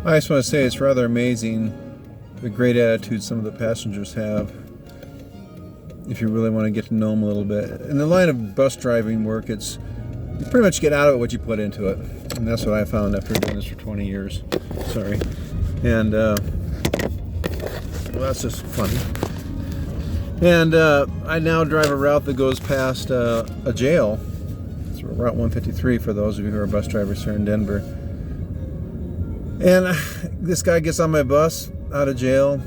I just want to say it's rather amazing the great attitude some of the passengers have if you really want to get to know them a little bit. In the line of bus driving work, it's you pretty much get out of it what you put into it. And that's what I found after doing this for 20 years. Sorry. And, well, that's just funny. And I now drive a route that goes past a jail. It's Route 153 for those of you who are bus drivers here in Denver. And this guy gets on my bus out of jail.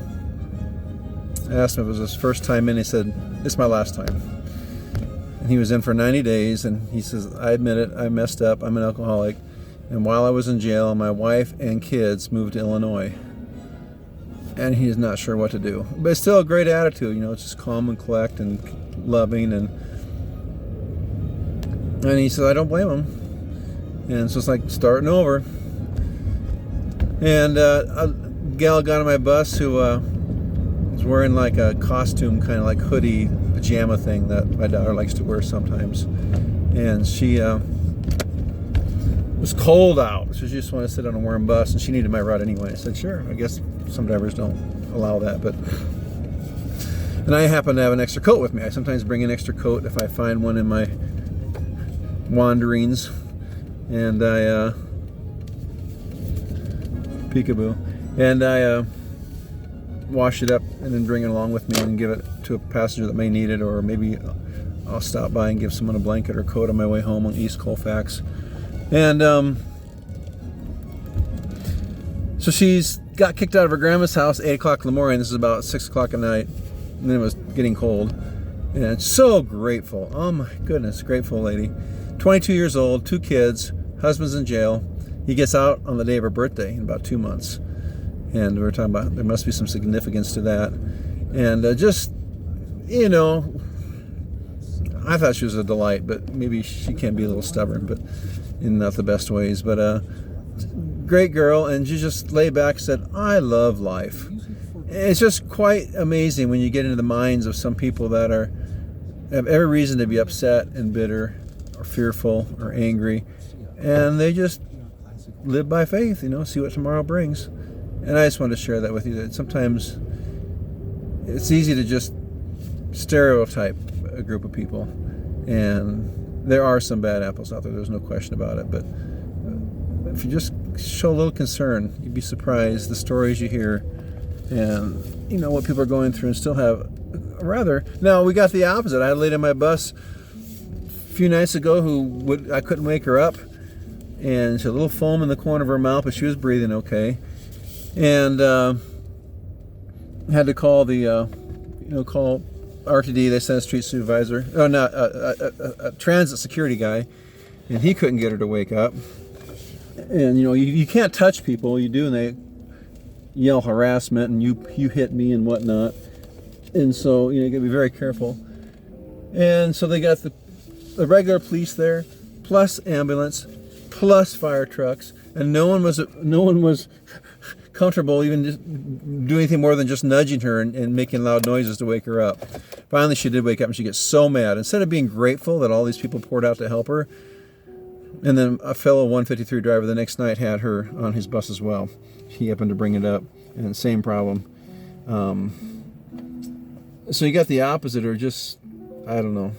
I asked him if it was his first time in. He said, "It's my last time." And he was in for 90 days. And he says, "I admit it, I messed up. I'm an alcoholic. And while I was in jail, my wife and kids moved to Illinois." And he's not sure what to do. But it's still a great attitude. You know, it's just calm and collect and loving. And he says, "I don't blame him." And so it's like starting over. And a gal got on my bus who was wearing like a costume, kind of like hoodie, pajama thing that my daughter likes to wear sometimes. And she was cold out, so she just wanted to sit on a warm bus, and she needed my ride anyway. I said, "Sure, I guess some drivers don't allow that." And I happen to have an extra coat with me. I sometimes bring an extra coat if I find one in my wanderings. And I peekaboo. And I wash it up and then bring it along with me and give it to a passenger that may need it, or maybe I'll stop by and give someone a blanket or coat on my way home on East Colfax. And so she's got kicked out of her grandma's house at 8 o'clock in the morning. This is about 6 o'clock at night. And then it was getting cold. And so grateful. Oh my goodness, grateful lady. 22 years old, 2 kids, husband's in jail. He gets out on the day of her birthday in about 2 months. And we were talking about there must be some significance to that. And just, you know, I thought she was a delight, but maybe she can be a little stubborn, but in not the best ways. But great girl, and she just lay back and said, "I love life." And it's just quite amazing when you get into the minds of some people that have every reason to be upset and bitter or fearful or angry, and they just live by faith, you know, see what tomorrow brings. And I just wanted to share that with you, that sometimes it's easy to just stereotype a group of people, and there are some bad apples out there, there's no question about it. But if you just show a little concern, you'd be surprised the stories you hear and, you know, what people are going through, and still have rather. Now, we got the opposite. I had a lady on my bus a few nights ago I couldn't wake her up, and she had a little foam in the corner of her mouth, but she was breathing okay. And had to call call RTD. They sent a street supervisor. Oh, not a transit security guy, and he couldn't get her to wake up. And, you know, you can't touch people. You do, and they yell harassment, and you hit me and whatnot. And so, you know, you got to be very careful. And so they got the regular police there, plus ambulance, plus fire trucks, and no one was comfortable even just doing anything more than just nudging her and making loud noises to wake her up. Finally, she did wake up, and she gets so mad. Instead of being grateful that all these people poured out to help her, and then a fellow 153 driver the next night had her on his bus as well. He happened to bring it up, and same problem. So you got the opposite, or just, I don't know.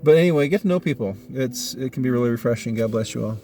But anyway, get to know people. It can be really refreshing. God bless you all.